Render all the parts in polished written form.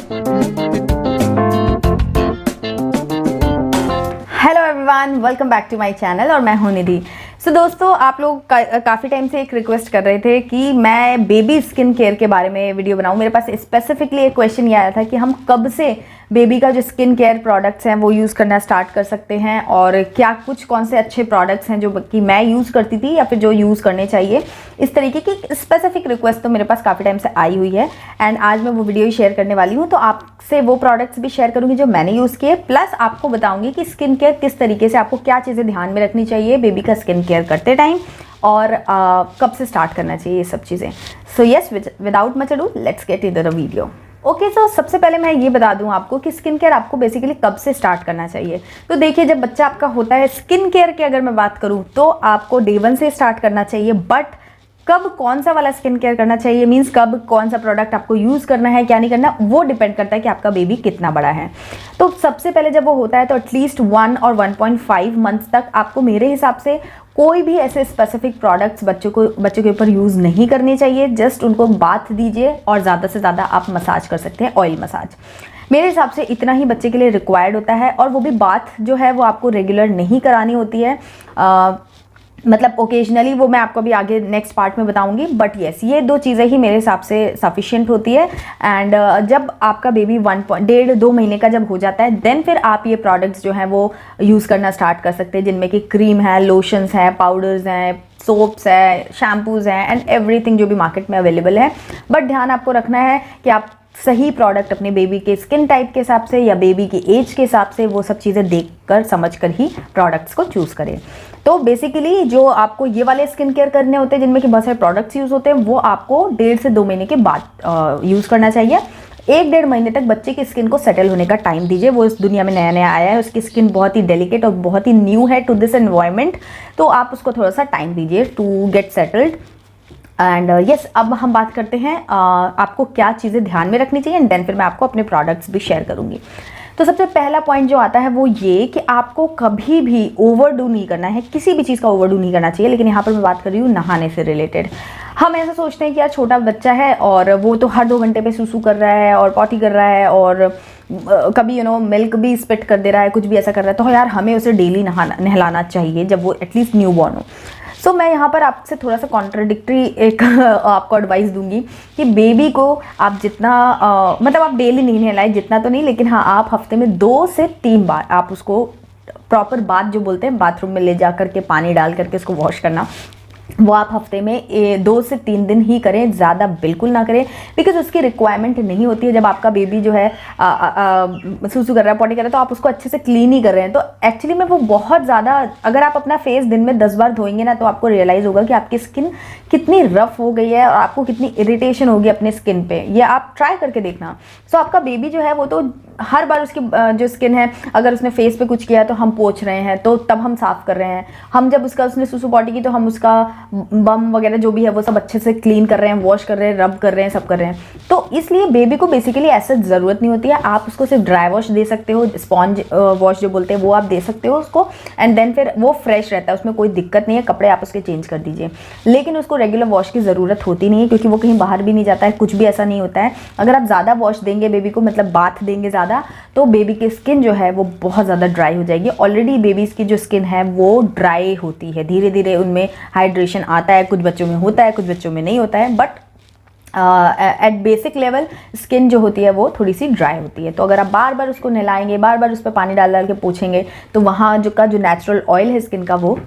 Hello everyone, welcome back to my channel और मैं हूं निधि। सो दोस्तों, आप लोग काफ़ी टाइम से एक रिक्वेस्ट कर रहे थे कि मैं बेबी स्किन केयर के बारे में वीडियो बनाऊं। मेरे पास स्पेसिफिकली एक क्वेश्चन ये आया था कि हम कब से बेबी का जो स्किन केयर प्रोडक्ट्स हैं वो यूज़ करना स्टार्ट कर सकते हैं, और क्या कौन से अच्छे प्रोडक्ट्स हैं जो कि मैं यूज़ करती थी या फिर जो यूज़ करने चाहिए। इस तरीके की स्पेसिफिक रिक्वेस्ट तो मेरे पास काफ़ी टाइम से आई हुई है, एंड आज मैं वो वीडियो ही शेयर करने वाली हूँ। तो आपसे वो प्रोडक्ट्स भी शेयर करूँगी जो मैंने यूज़ किए, प्लस आपको बताऊँगी कि स्किन केयर किस तरीके से, आपको क्या चीज़ें ध्यान में रखनी चाहिए बेबी का स्किन केयर करते टाइम, और कब से स्टार्ट करना चाहिए ये सब चीज़ें। So yes, without much ado let's get into the video. Okay, so सबसे पहले मैं ये बता दूं आपको कि स्किन केयर आपको बेसिकली कब से स्टार्ट करना चाहिए। तो देखिए, जब बच्चा आपका होता है, स्किन केयर की अगर मैं बात करूं तो आपको डे 1 से स्टार्ट करना चाहिए, बट कब कौन सा वाला स्किन केयर करना चाहिए, मींस कब कौन सा प्रोडक्ट आपको यूज़ करना है, क्या नहीं करना, वो डिपेंड करता है कि आपका बेबी कितना बड़ा है। तो सबसे पहले जब वो होता है तो एटलीस्ट 1 और 1.5 मंथ्स तक आपको मेरे हिसाब से कोई भी ऐसे स्पेसिफिक प्रोडक्ट्स बच्चों के ऊपर यूज़ नहीं करने चाहिए। जस्ट उनको बाथ दीजिए, और ज़्यादा से ज़्यादा आप मसाज कर सकते हैं, ऑयल मसाज। मेरे हिसाब से इतना ही बच्चे के लिए रिक्वायर्ड होता है, और वो भी बाथ जो है वो आपको रेगुलर नहीं करानी होती है, मतलब ओकेजनली, वो मैं आपको अभी आगे नेक्स्ट पार्ट में बताऊंगी। बट येस, ये 2 चीज़ें ही मेरे हिसाब से सफिशिएंट होती है। एंड जब आपका बेबी 1.5-2 महीने का जब हो जाता है, देन फिर आप ये प्रोडक्ट्स जो हैं वो यूज़ करना स्टार्ट कर सकते हैं, जिनमें कि क्रीम है, लोशंस हैं, पाउडर्स हैं, सोप्स है, शैम्पूज़ हैं, एंड एवरीथिंग जो भी मार्केट में अवेलेबल है। बट ध्यान आपको रखना है कि आप सही प्रोडक्ट अपने बेबी के स्किन टाइप के हिसाब से या बेबी की एज के हिसाब से वो सब चीज़ें देखकर समझकर ही प्रोडक्ट्स को चूज़ करें। तो बेसिकली जो आपको ये वाले स्किन केयर करने होते हैं जिनमें कि बहुत सारे प्रोडक्ट्स यूज़ होते हैं, वो आपको 1.5 से 2 महीने के बाद यूज़ करना चाहिए। 1-1.5 महीने तक बच्चे की स्किन को सेटल होने का टाइम दीजिए। वो इस दुनिया में नया नया आया है, उसकी स्किन बहुत ही डेलिकेट और बहुत ही न्यू है टू दिस एनवायरनमेंट, तो आप उसको थोड़ा सा टाइम दीजिए to get settled. And yes, अब हम बात करते हैं आपको क्या चीज़ें ध्यान में रखनी चाहिए, एंड देन फिर मैं आपको अपने प्रोडक्ट्स भी शेयर करूँगी। तो सबसे पहला पॉइंट जो आता है वो ये कि आपको कभी भी ओवरडू नहीं करना है, किसी भी चीज़ का ओवरडू नहीं करना चाहिए। लेकिन यहाँ पर मैं बात कर रही हूँ नहाने से रिलेटेड। हम ऐसा सोचते हैं कि यार छोटा बच्चा है और वो तो हर 2 घंटे पे सुसु कर रहा है और पॉटी कर रहा है, और कभी मिल्क भी स्पिट कर दे रहा है, कुछ भी ऐसा कर रहा है, तो यार हमें उसे डेली नहलाना चाहिए जब वो एटलीस्ट न्यू बॉर्न हो। सो मैं यहाँ पर आपसे थोड़ा सा कॉन्ट्राडिक्टरी एक आपको एडवाइस दूंगी कि बेबी को आप जितना मतलब आप डेली नहीं नहलाएं, जितना तो नहीं, लेकिन हाँ, आप हफ्ते में 2 से 3 बार आप उसको प्रॉपर बाथ जो बोलते हैं, बाथरूम में ले जा करके पानी डाल करके उसको वॉश करना, वो आप हफ्ते में 2 से 3 दिन ही करें, ज़्यादा बिल्कुल ना करें, बिकॉज उसकी रिक्वायरमेंट नहीं होती है। जब आपका बेबी जो है सुसु कर रहा है, पॉटी कर रहा है, तो आप उसको अच्छे से क्लीन ही कर रहे हैं, तो एक्चुअली में वो बहुत ज़्यादा, अगर आप अपना फेस दिन में 10 बार धोएंगे ना, तो आपको रियलाइज़ होगा कि आपकी स्किन कितनी रफ हो गई है और आपको कितनी इरिटेशन होगी अपने स्किन पे। ये आप ट्राई करके देखना। सो आपका बेबी जो है वो तो हर बार उसकी जो स्किन है, अगर उसने फेस पे कुछ किया तो हम पोंछ रहे हैं, तो तब हम साफ़ कर रहे हैं। हम जब उसने सुसु पॉटी की तो हम उसका बम वगैरह जो भी है वो सब अच्छे से क्लीन कर रहे हैं, वॉश कर रहे हैं, रब कर रहे हैं, सब कर रहे हैं। तो इसलिए बेबी को बेसिकली ऐसा ज़रूरत नहीं होती है। आप उसको सिर्फ ड्राई वॉश दे सकते हो, स्पॉन्ज वॉश जो बोलते हैं वो आप दे सकते हो उसको, एंड देन फिर वो फ्रेश रहता है, उसमें कोई दिक्कत नहीं है। कपड़े आप उसके चेंज कर दीजिए, लेकिन उसको रेगुलर वॉश की ज़रूरत होती नहीं है, क्योंकि वो कहीं बाहर भी नहीं जाता है, कुछ भी ऐसा नहीं होता है। अगर आप ज़्यादा वॉश देंगे बेबी को, मतलब बाथ देंगे ज़्यादा, तो बेबी की स्किन जो है वो बहुत ज़्यादा ड्राई हो जाएगी। ऑलरेडी बेबीज़ की जो स्किन है वो ड्राई होती है, धीरे धीरे उनमें हाइड्रेशन आता है, कुछ बच्चों में होता है, कुछ बच्चों में नहीं होता है, but at basic level skin जो होती है वो थोड़ी सी ड्राई होती है। तो अगर आप बार बार उसको नहलाएंगे, बार बार उस पर पानी डाल डाल के पोछेंगे, तो वहाँ जो नेचुरल ऑयल है स्किन का वो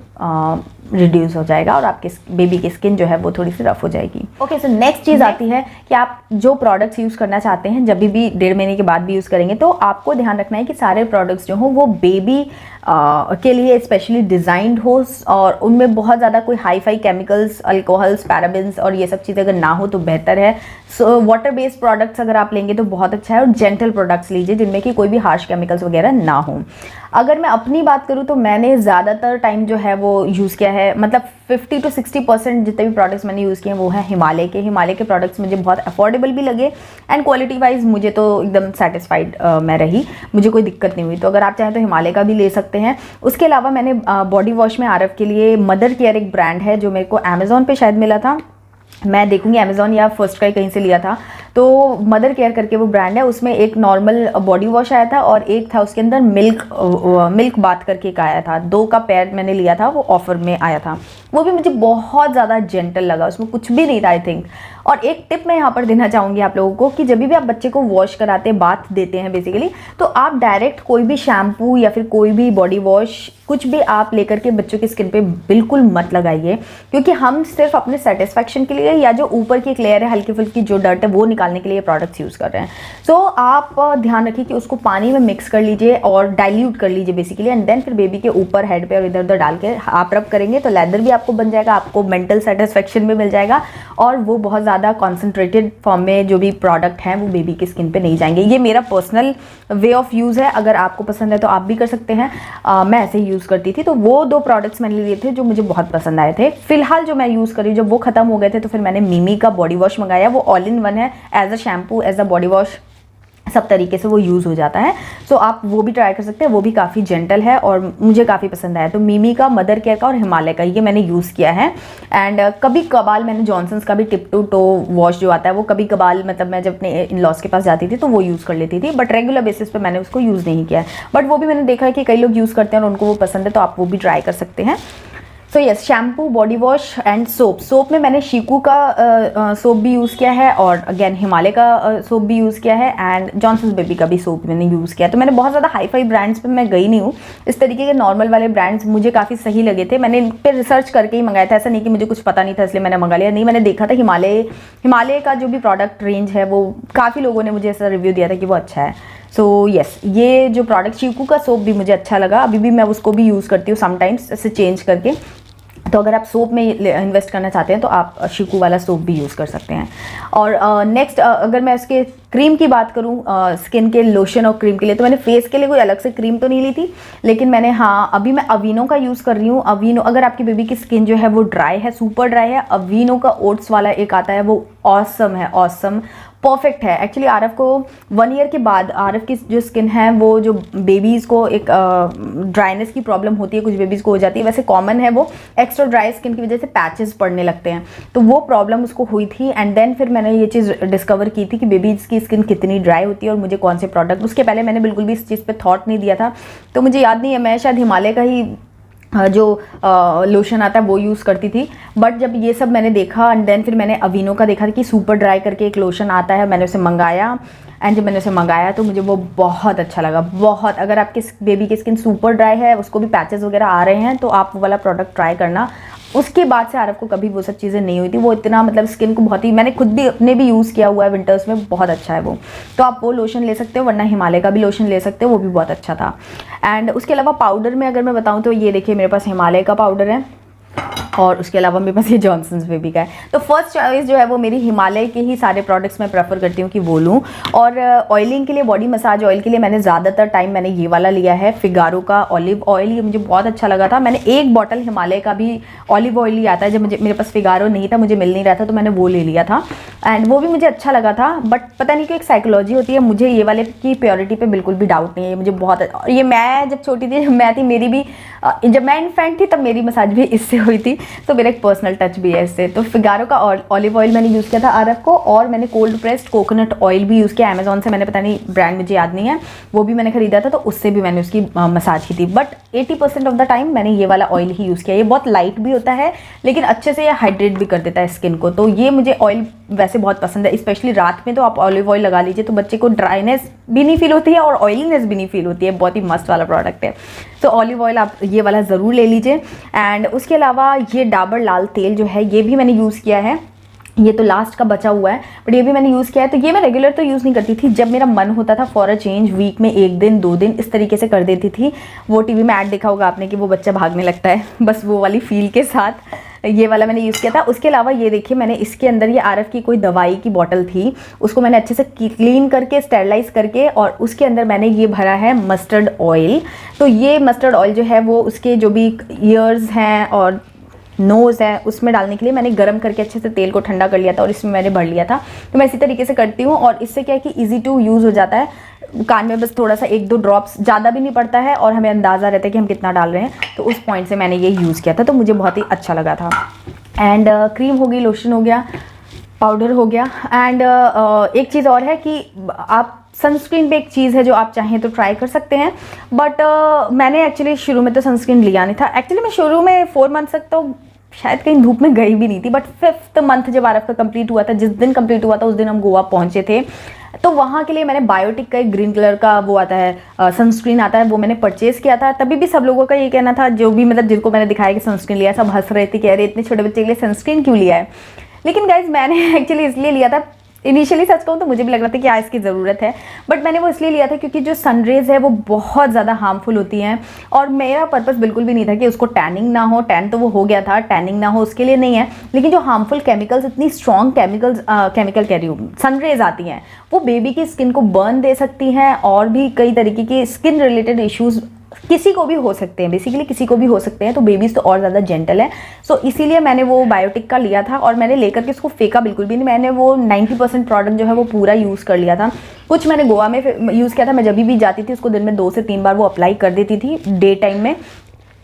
रिड्यूस हो जाएगा, और आपके बेबी की स्किन जो है वो थोड़ी सी रफ हो जाएगी। ओके, सो नेक्स्ट चीज़ आती है कि आप जो प्रोडक्ट्स यूज़ करना चाहते हैं, जब भी 1.5 महीने के बाद भी यूज़ करेंगे, तो आपको ध्यान रखना है कि सारे प्रोडक्ट्स जो हों वो बेबी के लिए स्पेशली डिज़ाइंड हो, और उनमें बहुत ज़्यादा कोई hi fi chemicals, alcohols, parabens और ये सब चीज़ें अगर ना हो तो बेहतर है। सो वाटर बेस्ड प्रोडक्ट्स अगर आप लेंगे तो बहुत अच्छा है, और जेंटल प्रोडक्ट्स लीजिए जिनमें कि कोई भी हार्श केमिकल्स वगैरह ना हो। अगर मैं अपनी बात करूँ तो मैंने ज़्यादातर टाइम जो है वो यूज़ किया है, मतलब 50 to 60% जितने भी प्रोडक्ट्स मैंने यूज़ किए हैं वो है हिमालय के प्रोडक्ट्स। मुझे बहुत अफोर्डेबल भी लगे, एंड क्वालिटी वाइज मुझे तो एकदम सेटिस्फाइड मैं रही, मुझे कोई दिक्कत नहीं हुई। तो अगर आप चाहें तो हिमालय का भी ले सकते हैं। उसके अलावा मैंने बॉडी वॉश में आरव के लिए मदर केयर एक ब्रांड है जो मेरे को अमेज़ॉन पे शायद मिला था, मैं देखूंगी अमेज़ॉन या फर्स्ट क्राई कहीं से लिया था, तो तो मदर केयर करके वो ब्रांड है, उसमें एक नॉर्मल बॉडी वॉश आया था और एक था उसके अंदर मिल्क बाथ करके एक आया था। 2 का पेयर मैंने लिया था, वो ऑफर में आया था। वो भी मुझे बहुत ज़्यादा जेंटल लगा, उसमें कुछ भी नहीं था आई थिंक। और एक टिप मैं यहाँ पर देना चाहूँगी आप लोगों को कि जब भी आप बच्चे को वॉश कराते हैं, बाथ देते हैं बेसिकली, तो आप डायरेक्ट कोई भी शैम्पू या फिर कोई भी बॉडी वॉश कुछ भी आप लेकर के बच्चों की स्किन पे बिल्कुल मत लगाइए, क्योंकि हम सिर्फ अपने सेटिस्फैक्शन के लिए या जो ऊपर की एक लेयर है हल्की फुल्की जो डर्ट है वो निकालने के लिए प्रोडक्ट्स यूज़ कर रहे हैं। सो आप ध्यान रखिए कि उसको पानी में मिक्स कर लीजिए और डाइल्यूट कर लीजिए बेसिकली, एंड देन फिर बेबी के ऊपर हेड पे और इधर उधर डाल के आप रब करेंगे तो लेदर भी आपको बन जाएगा, आपको मेंटल सेटिस्फेक्शन भी मिल जाएगा और वो बहुत ज़्यादा कॉन्सेंट्रेटेड फॉर्म में जो भी प्रोडक्ट हैं वो बेबी की स्किन पे नहीं जाएंगे। ये मेरा पर्सनल वे ऑफ यूज़ है, अगर आपको पसंद है तो आप भी कर सकते हैं। मैं ऐसे ही यूज़ करती थी। तो वो 2 प्रोडक्ट्स मैंने लिए थे जो मुझे बहुत पसंद आए थे। फिलहाल जो मैं यूज़ कर रही हूँ, जब वो खत्म हो गए थे तो फिर मैंने मिमी का बॉडी वॉश मंगाया। वो ऑल इन वन है, as a shampoo as a body wash सब तरीके से वो यूज़ हो जाता है। सो आप वो भी ट्राई कर सकते हैं, वो भी काफ़ी जेंटल है और मुझे काफ़ी पसंद आया। तो मिमी का, मदर केयर का और हिमालय का ये मैंने यूज़ किया है। एंड कभी कभार मैंने जॉनसन्स का भी टिप टू टो वॉश जो आता है वो कभी कभार, मतलब मैं जब अपने इन लॉज के पास जाती थी तो वो यूज़ कर लेती थी, बट रेगुलर बेसिस पे मैंने उसको यूज़ नहीं किया है। बट वो भी मैंने देखा है कि कई लोग यूज़ करते हैं और उनको वो पसंद है, तो आप वो भी ट्राई कर सकते हैं। So yes, shampoo, body wash and soap में मैंने शीकू का सोप भी यूज़ किया है और अगेन हिमालय का सोप भी यूज़ किया है एंड जॉनसन्स बेबी का भी सोप मैंने यूज़ किया है। तो मैंने बहुत ज़्यादा हाई फाई ब्रांड्स पे मैं गई नहीं हूँ, इस तरीके के नॉर्मल वाले ब्रांड्स मुझे काफ़ी सही लगे थे। मैंने इन पर रिसर्च करके ही मंगाया था, ऐसा नहीं कि मुझे कुछ पता नहीं था इसलिए मैंने मंगा लिया, नहीं, मैंने देखा था हिमालय का जो भी प्रोडक्ट रेंज है वो काफ़ी लोगों ने मुझे ऐसा रिव्यू दिया था कि वो अच्छा है। सो यस, ये जो प्रोडक्ट शीकू का सोप भी मुझे अच्छा लगा, अभी भी मैं उसको भी यूज़ करती हूँ समटाइम्स ऐसे चेंज करके। तो अगर आप सोप में इन्वेस्ट करना चाहते हैं तो आप शीकू वाला सोप भी यूज़ कर सकते हैं। और नेक्स्ट अगर मैं इसके क्रीम की बात करूं, स्किन के लोशन और क्रीम के लिए, तो मैंने फेस के लिए कोई अलग से क्रीम तो नहीं ली थी, लेकिन मैंने अभी मैं अवीनो का यूज़ कर रही हूँ। अवीनो, अगर आपकी बेबी की स्किन जो है वो ड्राई है, सुपर ड्राई है, अवीनो का ओट्स वाला एक आता है, वो ऑसम है, ऑसम परफेक्ट है। एक्चुअली आरव को 1 ईयर के बाद आरव की जो स्किन है वो, जो बेबीज़ को एक ड्राइनेस की प्रॉब्लम होती है, कुछ बेबीज़ को हो जाती है, वैसे कॉमन है वो, एक्स्ट्रा ड्राई स्किन की वजह से पैचेस पड़ने लगते हैं, तो वो प्रॉब्लम उसको हुई थी। एंड देन फिर मैंने ये चीज़ डिस्कवर की थी कि बेबीज़ की स्किन कितनी ड्राई होती है और मुझे कौन से प्रोडक्ट, उसके पहले मैंने बिल्कुल भी इस चीज़ पे थॉट नहीं दिया था, तो मुझे याद नहीं है, मैं शायद हिमालय का ही जो लोशन आता है वो यूज़ करती थी। बट जब ये सब मैंने देखा एंड देन फिर मैंने अवीनो का देखा कि सुपर ड्राई करके एक लोशन आता है, मैंने उसे मंगाया एंड जब मैंने उसे मंगाया तो मुझे वो बहुत अच्छा लगा, बहुत। अगर आपकी बेबी की स्किन सुपर ड्राई है, उसको भी पैचेस वगैरह आ रहे हैं, तो आप वो वाला प्रोडक्ट ट्राई करना। उसके बाद से आरव को कभी वो सब चीज़ें नहीं हुई थी, वो इतना मतलब स्किन को बहुत ही, मैंने खुद भी अपने भी यूज़ किया हुआ है विंटर्स में, बहुत अच्छा है वो। तो आप वो लोशन ले सकते हो, वरना हिमालय का भी लोशन ले सकते हो, वो भी बहुत अच्छा था। एंड उसके अलावा पाउडर में अगर मैं बताऊँ तो ये देखिए मेरे पास हिमालय का पाउडर है और उसके अलावा मेरे पास ये जॉनसन्स बेबी का है। तो फर्स्ट चॉइस जो है वो मेरी हिमालय के ही सारे प्रोडक्ट्स मैं प्रेफर करती हूँ कि वो लूँ। और ऑयलिंग के लिए, बॉडी मसाज ऑयल के लिए मैंने ज़्यादातर टाइम मैंने ये वाला लिया है, फिगारो का ऑलिव ऑयल, ये मुझे बहुत अच्छा लगा था। मैंने एक बॉटल हिमालय का भी ऑलिव ऑयल लिया था, जब मेरे पास फिगारो नहीं था, मुझे मिल नहीं रहा था, तो मैंने वो ले लिया था एंड वो भी मुझे अच्छा लगा था। बट पता नहीं क्यों एक साइकोलॉजी होती है, मुझे ये वाले की प्योरिटी पे बिल्कुल भी डाउट नहीं है, मुझे बहुत, ये मैं जब छोटी थी, मैं थी, मेरी भी जब मैं इन्फेंट थी तब मेरी मसाज भी इससे हुई थी, तो मेरा एक पर्सनल टच भी है इससे। तो फिगारो का ऑलिव ऑयल मैंने यूज़ किया था आरव को, और मैंने कोल्ड प्रेस्ड कोकोनट ऑयल भी यूज़ किया अमेजोन से, मैंने पता नहीं ब्रांड मुझे याद नहीं है, वो भी मैंने खरीदा था, तो उससे भी मैंने उसकी मसाज की थी। बट 80% ऑफ द टाइम मैंने ये वाला ऑयल ही यूज़ किया। ये बहुत लाइट भी होता है लेकिन अच्छे से ये हाइड्रेट भी कर देता है स्किन को, तो ये मुझे ऑयल वैसे बहुत पसंद है। स्पेशली रात में तो आप ऑलिव ऑयल लगा लीजिए, तो बच्चे को ड्राइनेस भी नहीं फील होती है और ऑयलीनेस भी नहीं फील होती है, बहुत ही मस्त वाला प्रोडक्ट है। तो ऑलिव ऑयल आप ये वाला ज़रूर ले लीजिए। एंड उसके अलावा ये डाबर लाल तेल जो है, ये भी मैंने यूज़ किया है, ये तो लास्ट का बचा हुआ है, बट ये भी मैंने यूज़ किया है। तो ये मैं रेगुलर तो यूज़ नहीं करती थी, जब मेरा मन होता था फॉर अ चेंज, वीक में 1 दिन 2 दिन इस तरीके से कर देती थी। वो टीवी में ऐड देखा होगा आपने कि वो बच्चा भागने लगता है, बस वो वाली फील के साथ ये वाला मैंने यूज़ किया था। उसके अलावा ये देखिए, मैंने इसके अंदर ये आरफ की कोई दवाई की बॉटल थी, उसको मैंने अच्छे से क्लीन करके स्टेरलाइज करके, और उसके अंदर मैंने ये भरा है मस्टर्ड ऑयल। तो ये मस्टर्ड ऑयल जो है वो उसके जो भी ईयर्स हैं और नोज़ है उसमें डालने के लिए मैंने गर्म करके अच्छे से तेल को ठंडा कर लिया था और इसमें मैंने भर लिया था। तो मैं इसी तरीके से करती हूँ, और इससे क्या है कि ईजी टू यूज़ हो जाता है, कान में बस थोड़ा सा 1-2 ड्रॉप्स, ज़्यादा भी नहीं पड़ता है, और हमें अंदाज़ा रहता है कि हम कितना डाल रहे हैं। तो उस पॉइंट से मैंने ये यूज़ किया था, तो मुझे बहुत ही अच्छा लगा था। एंड क्रीम हो गई, लोशन हो गया, पाउडर हो गया। एंड एक चीज़ और है कि आप सनस्क्रीन पे एक चीज़ है जो आप चाहें तो ट्राई कर सकते हैं, बट मैंने एक्चुअली शुरू में तो सनस्क्रीन लिया नहीं था। एक्चुअली मैं शुरू में 4 मंथ तक तो शायद कहीं धूप में गई भी नहीं थी, बट 5th मंथ जब आरफ का कंप्लीट हुआ था, जिस दिन कंप्लीट हुआ था उस दिन हम गोवा पहुंचे थे, तो वहाँ के लिए मैंने बायोटिक का एक ग्रीन कलर का वो आता है सनस्क्रीन आता है, वो मैंने परचेज़ किया था। तभी भी सब लोगों का ये कहना था, जो भी मतलब जिनको मैंने दिखाया कि सनस्क्रीन लिया, सब हंस रहे थे, कह रहे इतने छोटे बच्चे के लिए सनस्क्रीन क्यों लिया है। लेकिन गाइज मैंने एक्चुअली इसलिए लिया था, इनिशियली सच कहूँ तो मुझे भी लग रहा था कि हाँ इसकी ज़रूरत है, बट मैंने वो इसलिए लिया था क्योंकि जो सनरेज़ है वो बहुत ज़्यादा हार्मफुल होती हैं, और मेरा पर्पस बिल्कुल भी नहीं था कि उसको टैनिंग ना हो, टैन तो वो हो गया था, टैनिंग ना हो उसके लिए नहीं है, लेकिन जो हार्मफुल केमिकल्स, इतनी स्ट्रॉन्ग केमिकल कह रही हूँ सनरेज़ आती हैं, वो बेबी की स्किन को बर्न दे सकती हैं, और भी कई तरीके की स्किन रिलेटेड इश्यूज़ किसी को भी हो सकते हैं, बेसिकली किसी को भी हो सकते हैं, तो बेबीज़ तो और ज़्यादा जेंटल है। सो इसीलिए मैंने वो बायोटिक का लिया था, और मैंने लेकर के उसको फेंका बिल्कुल भी नहीं, मैंने वो 90% प्रोडक्ट जो है वो पूरा यूज़ कर लिया था। कुछ मैंने गोवा में यूज़ किया था, मैं जब भी जाती थी उसको दिन में 2 से 3 बार वो अप्लाई कर देती थी डे टाइम में।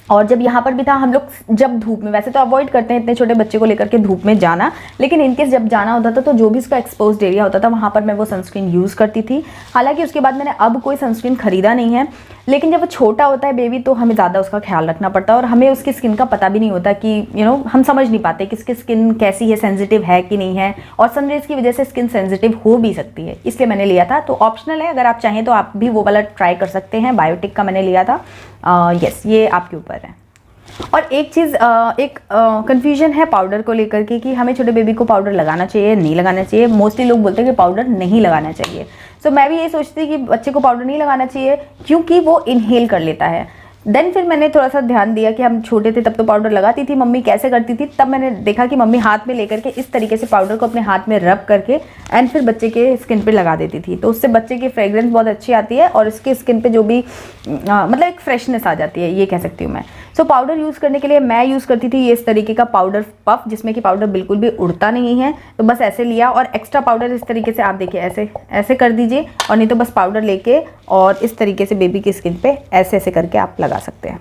और जब यहाँ पर भी था, हम लोग जब धूप में, वैसे तो अवॉइड करते हैं इतने छोटे बच्चे को लेकर के धूप में जाना, लेकिन इनकेस जब जाना होता था तो जो भी इसका एक्सपोज्ड एरिया होता था वहाँ पर मैं वो सनस्क्रीन यूज़ करती थी। हालांकि उसके बाद मैंने अब कोई सनस्क्रीन खरीदा नहीं है, लेकिन जब वो छोटा होता है बेबी तो हमें ज़्यादा उसका ख्याल रखना पड़ता है, और हमें उसकी स्किन का पता भी नहीं होता कि हम समझ नहीं पाते कि इसकी स्किन कैसी है, सेंसिटिव है कि नहीं है, और सनरेज की वजह से स्किन सेंसिटिव हो भी सकती है, इसलिए मैंने लिया था। तो ऑप्शनल है, अगर आप चाहें तो आप भी वो वाला ट्राई कर सकते हैं, बायोटिक का मैंने लिया था। यस, ये आपके ऊपर है। और एक चीज़, एक कन्फ्यूजन है पाउडर को लेकर के कि हमें छोटे बेबी को पाउडर लगाना चाहिए नहीं लगाना चाहिए। मोस्टली लोग बोलते हैं कि पाउडर नहीं लगाना चाहिए। सो मैं भी ये सोचती थी कि बच्चे को पाउडर नहीं लगाना चाहिए क्योंकि वो इनहेल कर लेता है। देन फिर मैंने थोड़ा सा ध्यान दिया कि हम छोटे थे तब तो पाउडर लगाती थी मम्मी, कैसे करती थी, तब मैंने देखा कि मम्मी हाथ में लेकर के इस तरीके से पाउडर को अपने हाथ में रब करके एंड फिर बच्चे के स्किन पे लगा देती थी, तो उससे बच्चे की फ्रेग्रेंस बहुत अच्छी आती है और इसके स्किन पे जो भी मतलब एक फ्रेशनेस आ जाती है, ये कह सकती हूँ मैं। सो पाउडर यूज़ करने के लिए मैं यूज़ करती थी ये इस तरीके का पाउडर पफ, जिसमें कि पाउडर बिल्कुल भी उड़ता नहीं है, तो बस ऐसे लिया और एक्स्ट्रा पाउडर इस तरीके से आप देखिए ऐसे ऐसे कर दीजिए, और नहीं तो बस पाउडर लेके और इस तरीके से बेबी की स्किन पे ऐसे ऐसे करके आप लगा सकते हैं।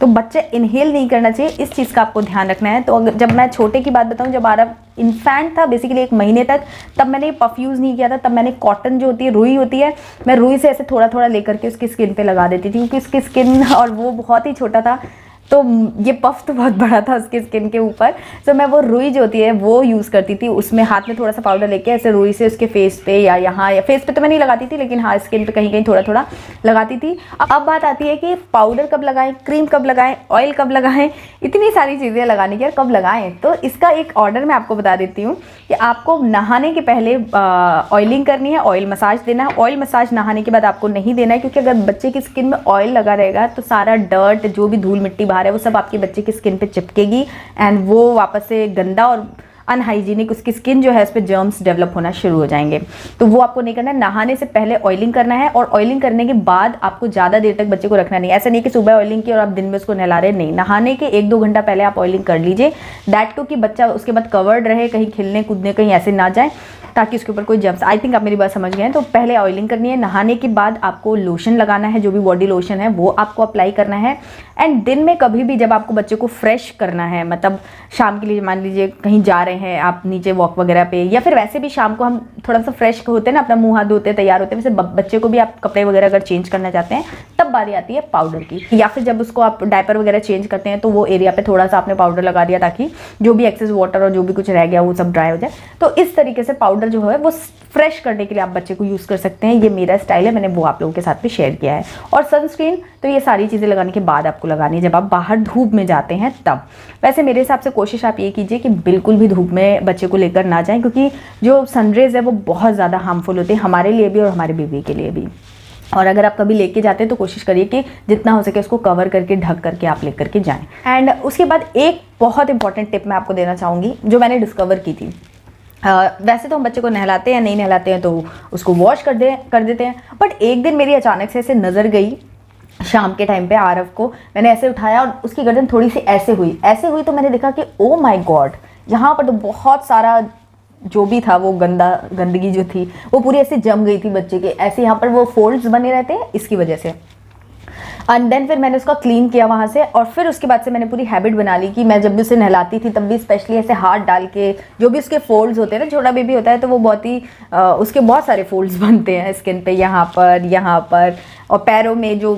तो बच्चे इनहेल नहीं करना चाहिए, इस चीज़ का आपको ध्यान रखना है। तो अगर जब मैं छोटे की बात बताऊं, जब आरव इन्फेंट था बेसिकली 1 महीने तक, तब मैंने ये पफ यूज़ नहीं किया था। तब मैंने कॉटन जो होती है, रुई होती है, मैं रुई से ऐसे थोड़ा थोड़ा लेकर के उसकी स्किन पे लगा देती थी, क्योंकि उसकी स्किन और वो बहुत ही छोटा था, तो ये पफ तो बहुत बड़ा था उसकी स्किन के ऊपर। तो मैं वो रुई जो होती है वो यूज़ करती थी, उसमें हाथ में थोड़ा सा पाउडर लेके ऐसे रुई से उसके फेस पे या यहाँ, या फेस पे तो मैं नहीं लगाती थी, लेकिन हाँ स्किन पे कहीं कहीं थोड़ा थोड़ा लगाती थी। अब बात आती है कि पाउडर कब लगाएं, क्रीम कब लगाएं, ऑयल कब लगाएं, इतनी सारी चीज़ें लगाने की, और कब लगाएं। तो इसका एक ऑर्डर मैं आपको बता देती हूँ कि आपको नहाने के पहले ऑयलिंग करनी है, ऑयल मसाज देना है। ऑयल मसाज नहाने के बाद आपको नहीं देना है, क्योंकि अगर बच्चे की स्किन में ऑयल लगा रहेगा तो सारा डर्ट, जो भी धूल मिट्टी बाहर है, वो सब आपके बच्चे की स्किन पे चिपकेगी एंड वो वापस से गंदा और अनहाइजीनिक उसकी स्किन जो है उस पर जर्म्स डेवलप होना शुरू हो जाएंगे। तो वो आपको नहीं करना है। नहाने से पहले ऑयलिंग करना है, और ऑयलिंग करने के बाद आपको ज़्यादा देर तक बच्चे को रखना नहीं। ऐसा नहीं कि सुबह ऑयलिंग की और आप दिन में उसको नहला रहे, नहीं, नहाने के 1-2 घंटा पहले आप ऑयलिंग कर लीजिए। दैट टू कि बच्चा उसके बाद कवर्ड रहे, कहीं खिलने कूदने कहीं ऐसे ना जाए, ताकि उसके ऊपर कोई जर्म्स। आई थिंक आप मेरी बात समझ गए हैं। तो पहले ऑयलिंग करनी है, नहाने के बाद आपको लोशन लगाना है, जो भी बॉडी लोशन है वो आपको अप्लाई करना है। एंड दिन में कभी भी जब आपको बच्चे को फ्रेश करना है, मतलब शाम के लिए मान लीजिए कहीं जा रहे हैं आप नीचे वॉक वगैरह पे, या फिर वैसे भी शाम को हम थोड़ा सा फ्रेश होते हैं ना, अपना मुंह हाथ धोते हैं, तैयार होते हैं, वैसे बच्चे को भी आप कपड़े वगैरह अगर चेंज करना चाहते हैं तब बारी आती है पाउडर की। या फिर जब उसको आप डायपर वगैरह चेंज करते हैं तो वो एरिया पे थोड़ा सा आपने पाउडर लगा दिया, ताकि जो भी एक्सेस वाटर और जो भी कुछ रह गया वो सब ड्राई हो जाए। तो इस तरीके से पाउडर जो है वो फ्रेश करने के लिए आप बच्चे को यूज़ कर सकते हैं। ये मेरा स्टाइल है, मैंने वो आप लोगों के साथ भी शेयर किया है। और सनस्क्रीन तो ये सारी चीज़ें लगाने के बाद आपको लगानी है, जब आप बाहर धूप में जाते हैं तब। वैसे मेरे हिसाब से कोशिश आप ये कीजिए कि बिल्कुल भी धूप में बच्चे को लेकर ना जाएं, क्योंकि जो सनरेज है वो बहुत ज़्यादा हार्मफुल होते हैं हमारे लिए भी और हमारे बेबी के लिए भी। और अगर आप कभी लेके जाते हैं तो कोशिश करिए कि जितना हो सके उसको कवर करके ढक करके आप लेकर के जाएं। एंड उसके बाद एक बहुत इंपॉर्टेंट टिप मैं आपको देना चाहूँगी, जो मैंने डिस्कवर की थी। वैसे तो हम बच्चे को नहलाते हैं, नहीं नहलाते हैं तो उसको वॉश कर देते हैं, बट एक दिन मेरी अचानक से ऐसे नज़र गई शाम के टाइम पे आरव को, मैंने ऐसे उठाया और उसकी गर्दन थोड़ी सी ऐसे हुई तो मैंने देखा कि ओ माय गॉड, यहाँ पर तो बहुत सारा जो भी था वो गंदगी जो थी वो पूरी ऐसे जम गई थी बच्चे के, ऐसे यहाँ पर वो फोल्ड्स बने रहते हैं इसकी वजह से। एंड देन फिर मैंने उसका क्लीन किया वहाँ से, और फिर उसके बाद से मैंने पूरी हैबिट बना ली कि मैं जब भी उसे नहलाती थी तब भी स्पेशली ऐसे हाथ डाल के, जो भी उसके फोल्ड्स होते हैं ना, छोटा बेबी होता है तो वो बहुत ही उसके बहुत सारे फोल्ड्स बनते हैं स्किन पे, यहाँ पर, और पैरों में जो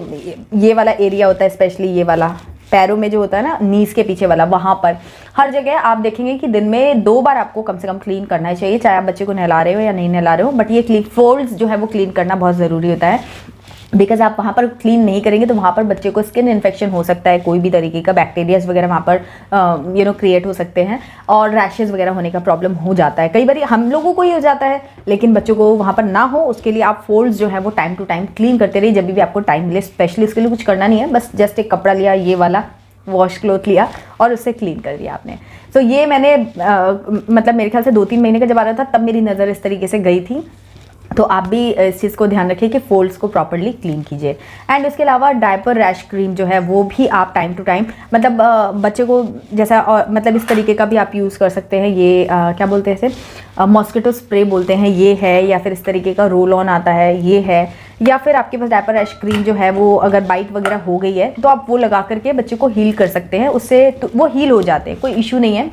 ये वाला एरिया होता है, स्पेशली ये वाला पैरों में जो होता है ना, नीज के पीछे वाला, वहाँ पर हर जगह आप देखेंगे कि दिन में 2 बार आपको कम से कम क्लीन करना ही चाहिए, चाहे आप बच्चे को नहला रहे हो या नहीं नहला रहे हो, बट ये क्लीन फोल्ड्स जो है वो क्लीन करना बहुत ज़रूरी होता है। बिकॉज आप वहाँ पर क्लीन नहीं करेंगे तो वहाँ पर बच्चे को स्किन इन्फेक्शन हो सकता है, कोई भी तरीके का बैक्टीरियाज वगैरह वहाँ पर क्रिएट हो सकते हैं, और रैशेज़ वगैरह होने का प्रॉब्लम हो जाता है। कई बार हम लोगों को ही हो जाता है, लेकिन बच्चों को वहाँ पर ना हो उसके लिए आप फोल्ड्स जो है वो टाइम टू टाइम क्लीन करते रहिए, जब भी आपको टाइम मिले। स्पेशली इसके लिए कुछ करना नहीं है, बस जस्ट एक कपड़ा लिया, ये वाला वॉश क्लॉथ लिया और उससे क्लीन कर दिया आपने। तो ये मैंने मतलब मेरे ख्याल से 2-3 महीने का जब आ रहा था तब मेरी नज़र इस तरीके से गई थी। तो आप भी इस चीज़ को ध्यान रखिए कि फोल्ड्स को प्रॉपर्ली क्लीन कीजिए। एंड उसके अलावा डायपर रैश क्रीम जो है वो भी आप टाइम टू टाइम, मतलब बच्चे को जैसा, और मतलब इस तरीके का भी आप यूज़ कर सकते हैं। ये क्या बोलते हैं इसे, मॉस्किटो स्प्रे बोलते हैं, ये है, या फिर इस तरीके का रोल ऑन आता है, ये है, या फिर आपके पास डायपर रैश क्रीम जो है वो अगर बाइट वगैरह हो गई है तो आप वो लगा करके बच्चे को हील कर सकते हैं, उससे तो वो हील हो जाते हैं, कोई इशू नहीं है।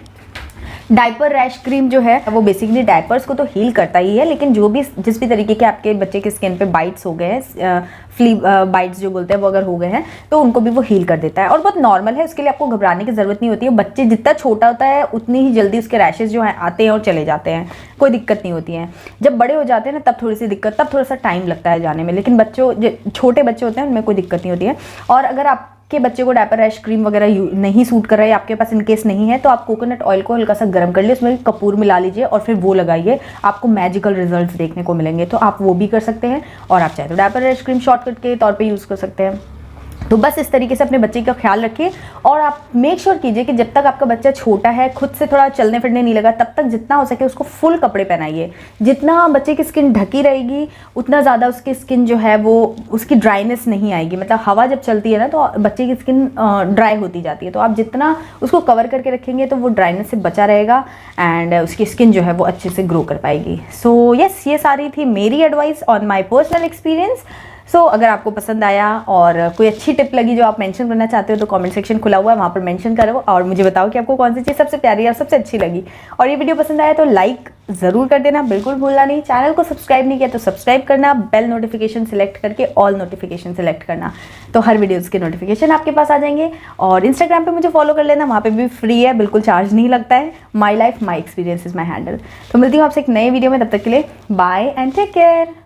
डायपर रैश क्रीम जो है वो बेसिकली डायपर्स को तो हील करता ही है, लेकिन जो भी जिस भी तरीके के आपके बच्चे के स्किन पे बाइट्स हो गए हैं, फ्ली बाइट्स जो बोलते हैं, वो अगर हो गए हैं तो उनको भी वो हील कर देता है, और बहुत नॉर्मल है, उसके लिए आपको घबराने की ज़रूरत नहीं होती है। बच्चे जितना छोटा होता है उतनी ही जल्दी उसके रैशेज़ जो हैं आते हैं और चले जाते हैं, कोई दिक्कत नहीं होती है। जब बड़े हो जाते हैं ना तब थोड़ी सी दिक्कत, तब थोड़ा सा टाइम लगता है जाने में, लेकिन बच्चों जो छोटे बच्चे होते हैं उनमें कोई दिक्कत नहीं होती है। और अगर आप के बच्चे को डायपर रैश क्रीम वगैरह नहीं सूट कर रहा है, आपके पास इनकेस नहीं है, तो आप कोकोनट ऑयल को हल्का सा गर्म कर लिए, उसमें कपूर मिला लीजिए और फिर वो लगाइए, आपको मैजिकल रिजल्ट्स देखने को मिलेंगे। तो आप वो भी कर सकते हैं, और आप चाहे तो डायपर रैश क्रीम शॉर्टकट के तौर पे यूज़ कर सकते हैं। तो बस इस तरीके से अपने बच्चे का ख्याल रखिए, और आप मेक श्योर कीजिए कि जब तक आपका बच्चा छोटा है, खुद से थोड़ा चलने फिरने नहीं लगा, तब तक जितना हो सके उसको फुल कपड़े पहनाइए। जितना बच्चे की स्किन ढकी रहेगी उतना ज़्यादा उसकी स्किन जो है वो, उसकी ड्राइनेस नहीं आएगी। मतलब हवा जब चलती है ना तो बच्चे की स्किन ड्राई होती जाती है, तो आप जितना उसको कवर करके रखेंगे तो वो ड्राइनेस से बचा रहेगा, एंड उसकी स्किन जो है वो अच्छे से ग्रो कर पाएगी। सो यस, ये सारी थी मेरी advice on my personal experience. So अगर आपको पसंद आया और कोई अच्छी टिप लगी जो आप मेंशन करना चाहते हो तो कमेंट सेक्शन खुला हुआ है, वहाँ पर मेंशन करो और मुझे बताओ कि आपको कौन सी चीज़ सबसे प्यारी और सबसे अच्छी लगी। और ये वीडियो पसंद आया तो लाइक ज़रूर कर देना, बिल्कुल भूलना नहीं। चैनल को सब्सक्राइब नहीं किया तो सब्सक्राइब करना, बेल नोटिफिकेशन सिलेक्ट करके ऑल नोटिफिकेशन सिलेक्ट करना, तो हर वीडियोज़ के नोटिफिकेशन आपके पास आ जाएंगे। और इंस्टाग्राम पर मुझे फॉलो कर लेना, वहाँ पर भी फ्री है, बिल्कुल चार्ज नहीं लगता है। My life my experience is my handle. तो मिलती हूँ आपसे एक नए वीडियो में, तब तक के लिए बाय एंड टेक केयर।